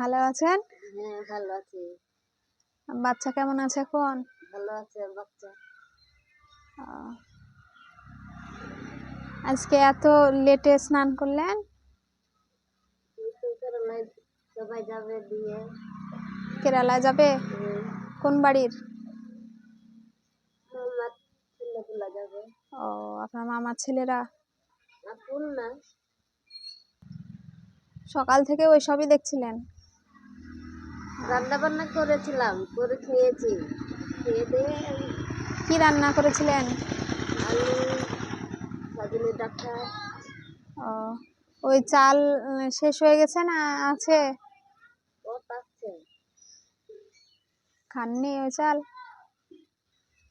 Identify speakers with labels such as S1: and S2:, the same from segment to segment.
S1: ভালো আছেন?
S2: হ্যাঁ ভালো আছি।
S1: বাচ্চা কেমন আছে এখন?
S2: ভালো আছে বাচ্চা।
S1: আজকে এত লেটে স্নান করলেন?
S2: সবাই যাবে দিয়ে।
S1: কেরালায় যাবে? কোন বাড়ির?
S2: মামার ছেলেগুলা যাবে।
S1: ও, আপনার মামার ছেলেরা?
S2: আপন না।
S1: সকাল থেকে ওই সবই দেখছিলেন?
S2: রান্না বান্না করেছিলাম, করে খেয়েছি। খেয়ে দিয়ে
S1: কি রান্না করেছিলেন?
S2: আলু, সজনে ডাঁটা।
S1: ও, ওই চাল শেষ হয়ে গেছে না আছে?
S2: আছে।
S1: খাননি ওই চাল?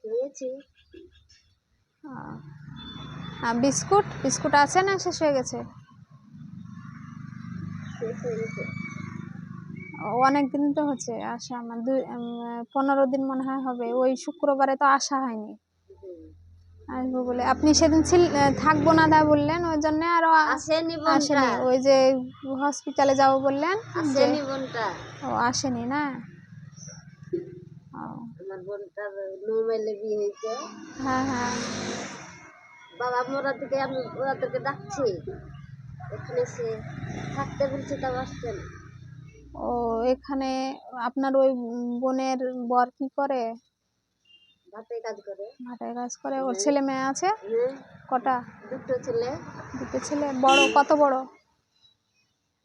S2: খেয়েছি।
S1: বিস্কুট বিস্কুট আছে না শেষ হয়ে গেছে?
S2: শেষ হয়ে গেছে।
S1: অনেক দিন তো হচ্ছে আসা, আমার 15 দিন মনে হয় হবে। ওই শুক্রবারে তো আসা হয়নি, আসবো বলে। আপনি সেদিন থাকবো না দা বললেন, ওই জন্য আরো
S2: আসেনি।
S1: ওই যে হসপিটালে যাব বললেন,
S2: আসেনি বোনটা।
S1: ও আসেনি না?
S2: আমার বোনটার নর্মালে বিয়ে হয়েছে।
S1: হ্যাঁ হ্যাঁ।
S2: বাবা মোরা থেকে আমি ওদেরকে ডাকছি, এখানে সে থাকতে বলছে, তাও আসছে না।
S1: ও, এখানে আপনার ওই বোনের বর কি করে?
S2: ভাতের কাজ করে।
S1: ভাটায় কাজ করে। ওর ছেলে মেয়ে আছে? কটা?
S2: দুটো ছেলে।
S1: দুটো ছেলে? বড়? কত বড়?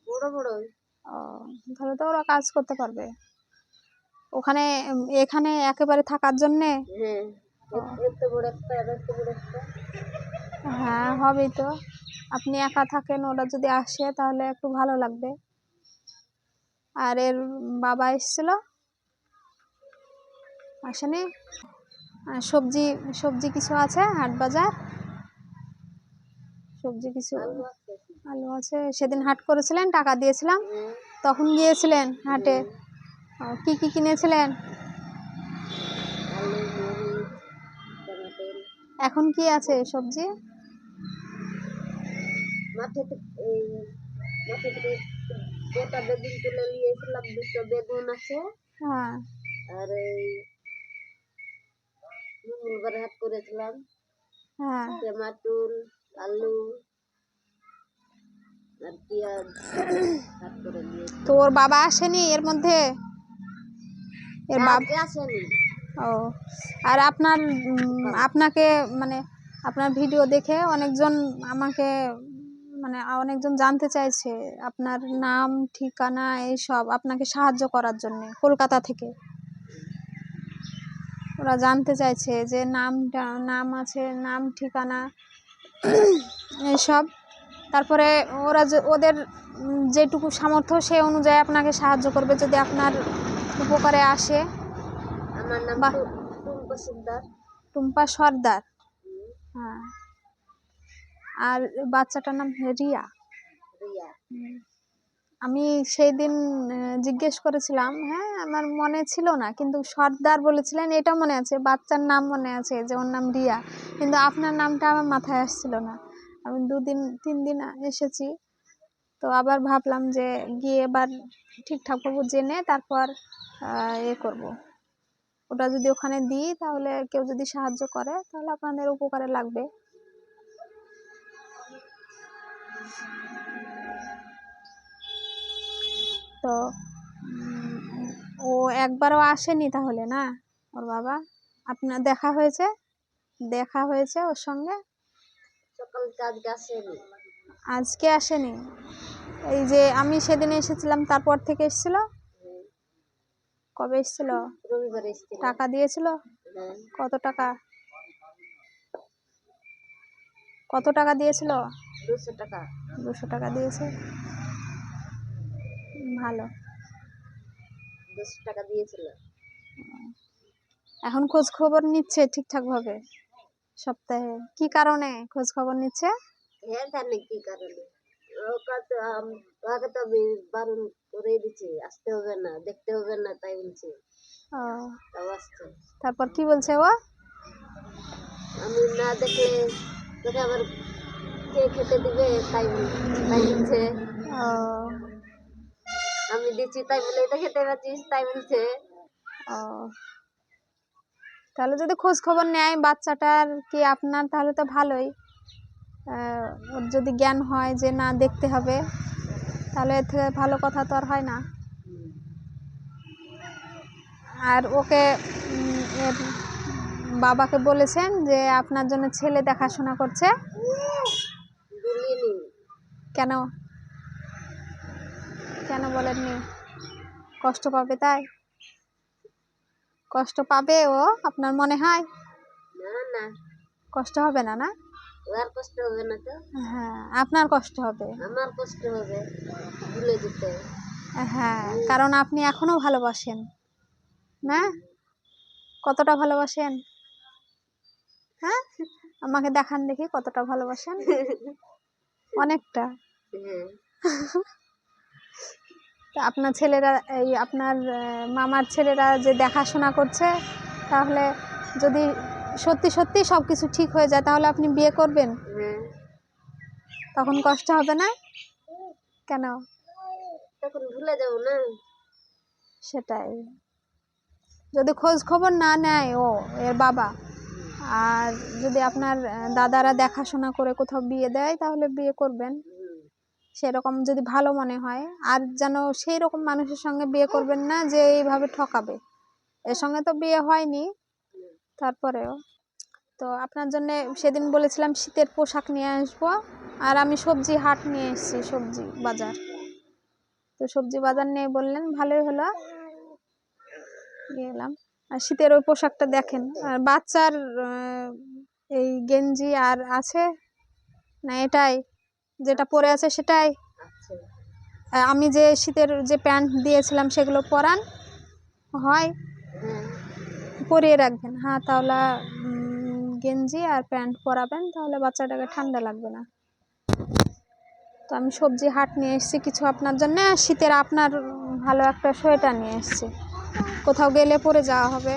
S2: বড় বড়।
S1: ও, তাহলে তো ওরা কাজ করতে পারবে ওখানে। এখানে একেবারে থাকার জন্যে?
S2: হ্যাঁ, এত বড় একটা, এত বড় একটা।
S1: হ্যাঁ, হবেই তো। আপনি একা থাকেন, ওরা যদি আসে তাহলে একটু ভালো লাগবে। আর এর বাবা এসেছিল? আসেনি? সবজি সবজি কিছু আছে? হাট বাজার সবজি কিছু? আলু আছে? সেদিন হাট করেছিলেন, টাকা দিয়েছিলাম, তখন গিয়েছিলেন হাটে। কি কি কিনেছিলেন? এখন কি আছে সবজি?
S2: মাঠে থেকে গোটা বেগুন তুলে নিয়েছিলাম, দুটো বেগুন আছে।
S1: হ্যাঁ।
S2: আর এই মঙ্গলবার হাট করেছিলাম।
S1: হ্যাঁ।
S2: টমাটোর, আলু আর পেঁয়াজ হাট করে দিয়েছি।
S1: তো ওর বাবা আসেনি এর মধ্যে? এর বাবা
S2: আসেনি।
S1: ও, আর আপনাকে মানে আপনার ভিডিও দেখে অনেকজন আমাকে মানে অনেকজন জানতে চাইছে আপনার নাম ঠিকানা এইসব, আপনাকে সাহায্য করার জন্য কলকাতা থেকে। ওরা জানতে চাইছে যে নাম আছে, নাম ঠিকানা এইসব। তারপরে ওরা ওদের যেটুকু সামর্থ্য সে অনুযায়ী আপনাকে সাহায্য করবে যদি আপনার উপকারে আসে।
S2: আমার নাম টুম্পা সর্দার।
S1: টুম্পা সর্দার? হ্যাঁ। আর বাচ্চাটার নাম রিয়া?
S2: রিয়া।
S1: আমি সেই দিন জিজ্ঞেস করেছিলাম, হ্যাঁ আমার মনে ছিল না, কিন্তু সর্দার বলেছিলেন এটা মনে আছে, বাচ্চার নাম মনে আছে যে ওর নাম রিয়া, কিন্তু আপনার নামটা আমার মাথায় আসছিল না। আমি 2-3 দিন এসেছি, তো আবার ভাবলাম যে গিয়ে এবার ঠিকঠাক ভাবে জেনে তারপর করব। ওটা যদি ওখানে দিই তাহলে কেউ যদি সাহায্য করে তাহলে আপনাদের উপকারে লাগবে। তো ও একবারও আসেনি তাহলে না ওর বাবা? আপনার দেখা হয়েছে ওর সঙ্গে?
S2: সকাল আজকে আসেনি।
S1: আজকে আসেনি? এই যে আমি সেদিন এসেছিলাম তারপর থেকে এসেছিল? কবে এসেছিল?
S2: রবিবার এসেছিল।
S1: টাকা দিয়েছিল? কত টাকা? কত টাকা দিয়েছিল?
S2: 200 টাকা।
S1: 200 টাকা দিয়েছে, ভালো।
S2: 200 টাকা দিয়েছিল।
S1: এখন খোঁজ খবর নিচ্ছে ঠিকঠাক ভাবে? সপ্তাহে কি কারণে খোঁজ খবর নিচ্ছে?
S2: হ্যাঁ, জানি কি কারণে। ওকে তো আমি বারণ করে দিচ্ছি, আসতে হবে না, দেখতে হবে না, তাই বলছি। তাও আসছে।
S1: তারপর কি বলছে ও?
S2: আমি না দেখলে তোকে আবার কে খেতে দিবে, তাই বলছে। আমি দিচ্ছি তাই বলে এটা খেতে পাচ্ছিস তাই বলছে।
S1: ও, তাহলে যদি খোঁজ খবর নেয় বাচ্চাটার কি আপনার, তাহলে তো ভালোই। ওর যদি জ্ঞান হয় যে না দেখতে হবে, তাহলে এর থেকে ভালো কথা তো আর হয় না। আর ওকে এর বাবাকে বলেছেন যে আপনার জন্য ছেলে দেখাশোনা করছে?
S2: বলিনি।
S1: কেন কেন বলেননি? কষ্ট পাবে তাই? কষ্ট পাবে ও আপনার মনে হয়?
S2: না না,
S1: কষ্ট হবে না? না,
S2: ওর কষ্ট হবে না তো।
S1: হ্যাঁ, আপনার কষ্ট হবে।
S2: আমার কষ্ট হবে ভুলে যেতে।
S1: হ্যাঁ, কারণ আপনি এখনো ভালোবাসেন না? কতটা ভালোবাসেন? হ্যাঁ, আমাকে দেখান দেখি কতটা ভালোবাসেন। অনেকটা।
S2: হ্যাঁ,
S1: তা আপনার ছেলেরা, এই আপনার মামার ছেলেরা যে দেখাশোনা করছে, তাহলে যদি সত্যি সত্যি সব কিছু ঠিক হয়ে যায়, তাহলে আপনি বিয়ে করবেন?
S2: হ্যাঁ,
S1: তখন কষ্ট হবে না? কেন?
S2: তখন ভুলে যাবো না।
S1: সেটাই। যদি খোঁজ খবর না নেয় ও এর বাবা, আর যদি আপনার দাদারা দেখাশোনা করে কোথাও বিয়ে দেয়, তাহলে বিয়ে করবেন। সেরকম যদি ভালো মনে হয়, আর যেন সেই রকম মানুষের সঙ্গে বিয়ে করবেন না যে এইভাবে ঠকাবে। এর সঙ্গে তো বিয়ে হয়নি, তারপরেও তো আপনার জন্য সেদিন বলেছিলাম শীতের পোশাক নিয়ে আসবো, আর আমি সবজি হাট নিয়ে এসেছি, সবজি বাজার। তো সবজি বাজার নিয়ে বললেন, ভালোই হলো, নিয়ে এলাম। আর শীতের ওই পোশাকটা দেখেন, আর বাচ্চার এই গেঞ্জি আর আছে না, এটাই যেটা পরে আছে সেটাই?
S2: আচ্ছা,
S1: আমি যে শীতের যে প্যান্ট দিয়েছিলাম সেগুলো পরান হয়,
S2: হ্যাঁ,
S1: পরিয়ে রাখবেন। হ্যাঁ, তাহলে গেঞ্জি আর প্যান্ট পরাবেন, তাহলে বাচ্চাটাকে ঠান্ডা লাগবে না। তো আমি সবজি হাট নিয়ে এসেছি কিছু আপনার জন্য, আর শীতের আপনার ভালো একটা সোয়েটার নিয়ে এসেছি, কোথাও গেলে পরে যাওয়া হবে।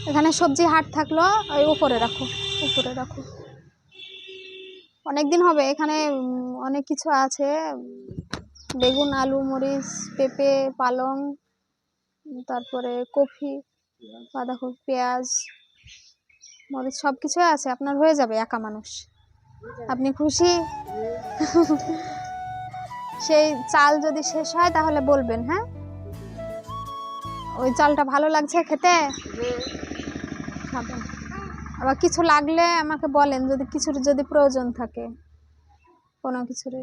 S1: এখানে সবজি হাট থাকলো, ওই উপরে রাখো, উপরে রাখো। অনেক দিন হবে এখানে, অনেক কিছু আছে, বেগুন, আলু, মরিচ, পেঁপে, পালং, তারপরে কফি, বাঁধাকপি, পেঁয়াজ, মরিচ, সব কিছুই আছে। আপনার হয়ে যাবে, একা মানুষ, আপনি খুশি? সেই চাল যদি শেষ হয় তাহলে বলবেন, হ্যাঁ? ওই চালটা ভালো লাগছে খেতে? খাবেন। আবার কিছু লাগলে আমাকে বলেন, যদি কিছুর যদি প্রয়োজন থাকে, কোনো কিছুর।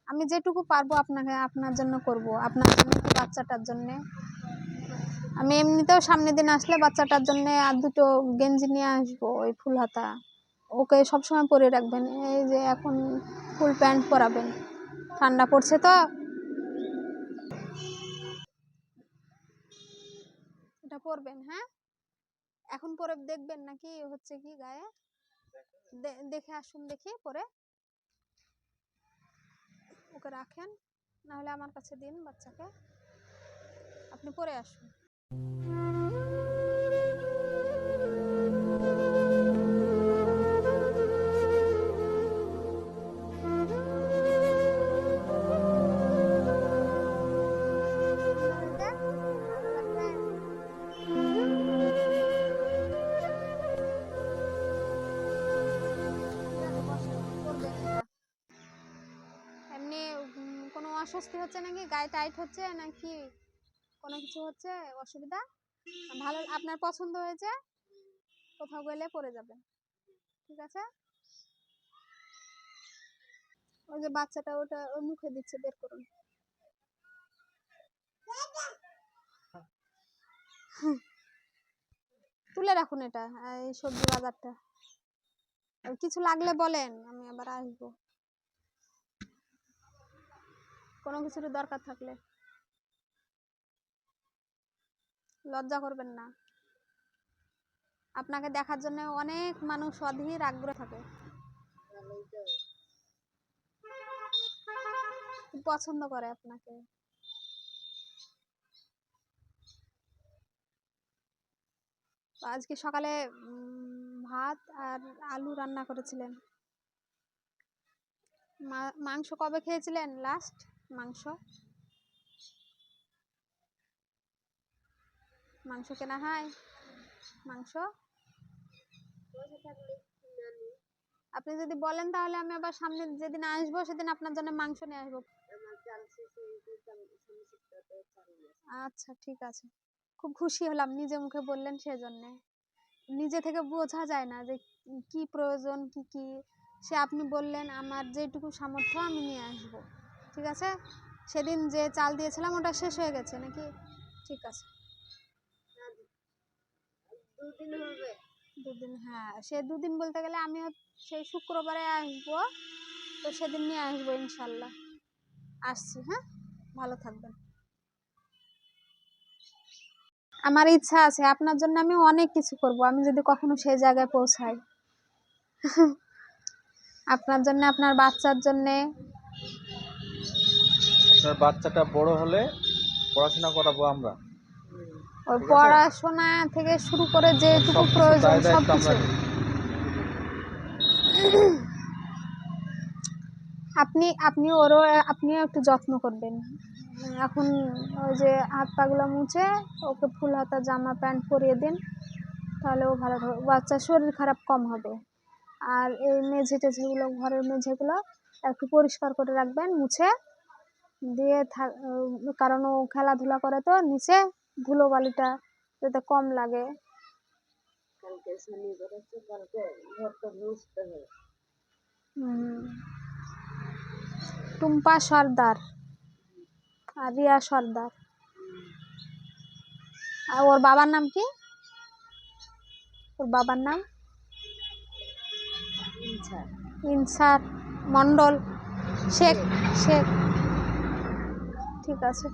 S1: আমি যেটুকু পারবো আপনাকে, আপনার জন্য করব, আপনার জন্য কি বাচ্চাটার জন্য। আমি এমনিতেও সামনের দিন আসলে বাচ্চাটার জন্য আর দুটো গেঞ্জি নিয়ে আসবো, ওই ফুল হাতা, ওকে সবসময় পরে রাখবেন। এই যে এখন ফুল প্যান্ট পরাবেন, ঠান্ডা পড়ছে তো। এটা পরবেন, হ্যাঁ? এখন পরে দেখবেন নাকি হচ্ছে কি গায়ে, দেখে আসুন, দেখি পরে ওকে রাখেন, নাহলে আমার কাছে দিন বাচ্চাকে, আপনি পরে আসুন। এমনি কোনো অস্বস্তি হচ্ছে নাকি, গায়ে টাইট হচ্ছে নাকি কোনো কিছু হচ্ছে, অসুবিধা? ভালো, আপনার পছন্দ হয়েছে, কোথাও গেলে পরে যাবেন, ঠিক আছে? ওই যে বাচ্চাটা ওটা ওর মুখে দিচ্ছে, বের করুন। তুলে রাখুন এটা, এই সবজি বাজারটা। কিছু লাগলে বলেন, আমি আবার আসবো, কোনো কিছুর দরকার থাকলে। লজ্জা করবেন না, আপনাকে দেখার জন্য অনেক মানুষ অধীর আগ্রহ থাকে, খুব পছন্দ করে আপনাকে। আজকে সকালে ভাত আর আলু রান্না করেছিলেন। মাংস কবে খেয়েছিলেন লাস্ট? মাংস মাংস কেনা হয়? মাংস
S2: পয়সা থাকলে কিনে আনি।
S1: আপনি যদি বলেন তাহলে আমি আবার সামনে যেদিন আসবো সেদিন আপনার জন্য মাংস নিয়ে আসবো।
S2: আমার চাল শেষ হয়ে গেছে, সামনে সপ্তাহতে চাল নিয়ে আসবো।
S1: আচ্ছা ঠিক আছে, খুব খুশি হলাম নিজে মুখে বললেন সেজন্যে। নিজে থেকে বোঝা যায় না যে কি প্রয়োজন কি কি, সে আপনি বললেন আমার যেটুকু সামর্থ্য আমি নিয়ে আসবো। ঠিক আছে, সেদিন যে চাল দিয়েছিলাম ওটা শেষ হয়ে গেছে নাকি? ঠিক আছে,
S2: আর 2 দিন হবে।
S1: 2 দিন, হ্যাঁ সে 2 দিন বলতে গেলে আমিও সেই শুক্রবারে আসবো, তো সেদিন নিয়ে আসবো ইনশাল্লাহ। আসছি, হ্যাঁ ভালো থাকবেন। আমার ইচ্ছা আছে আপনার জন্য আমি অনেক কিছু করব, আমি যদি কখনো সেই জায়গায় পৌঁছাই। আপনার জন্য, আপনার বাচ্চার জন্য।
S3: আপনার বাচ্চাটা বড় হলে পড়াশোনা করাবো আমরা।
S1: ওই
S3: ঠিক আছে?
S1: পড়াশোনা থেকে শুরু করে যেটুকু
S3: সবকিছু
S1: প্রয়োজন
S3: দায় দায়িত্ব
S1: সবকিছু।
S3: আমরা নিই।
S1: আপনিও একটু যত্ন করবেন। এখন ওই যে হাত পাগুলো মুছে ওকে ফুল হাতা জামা প্যান্ট পরিয়ে দিন, তাহলে ও ভালো থাকবে, বাচ্চার শরীর খারাপ কম হবে। আর এই মেঝে টেঝেগুলো, ঘরের মেঝেগুলো একটু পরিষ্কার করে রাখবেন মুছে দিয়ে কারণ ও খেলাধুলা করে তো নিচে, ধুলো বালিটা যাতে কম লাগে।
S2: কালকে শনিবার আছে, কালকে ঘরটা মুছতে হবে।
S1: টুম্পা সর্দার আর রিয়া সর্দার। আর ওর বাবার নাম কি? ওর বাবার নাম ইনসার মন্ডল শেখ। শেখ, ঠিক আছে।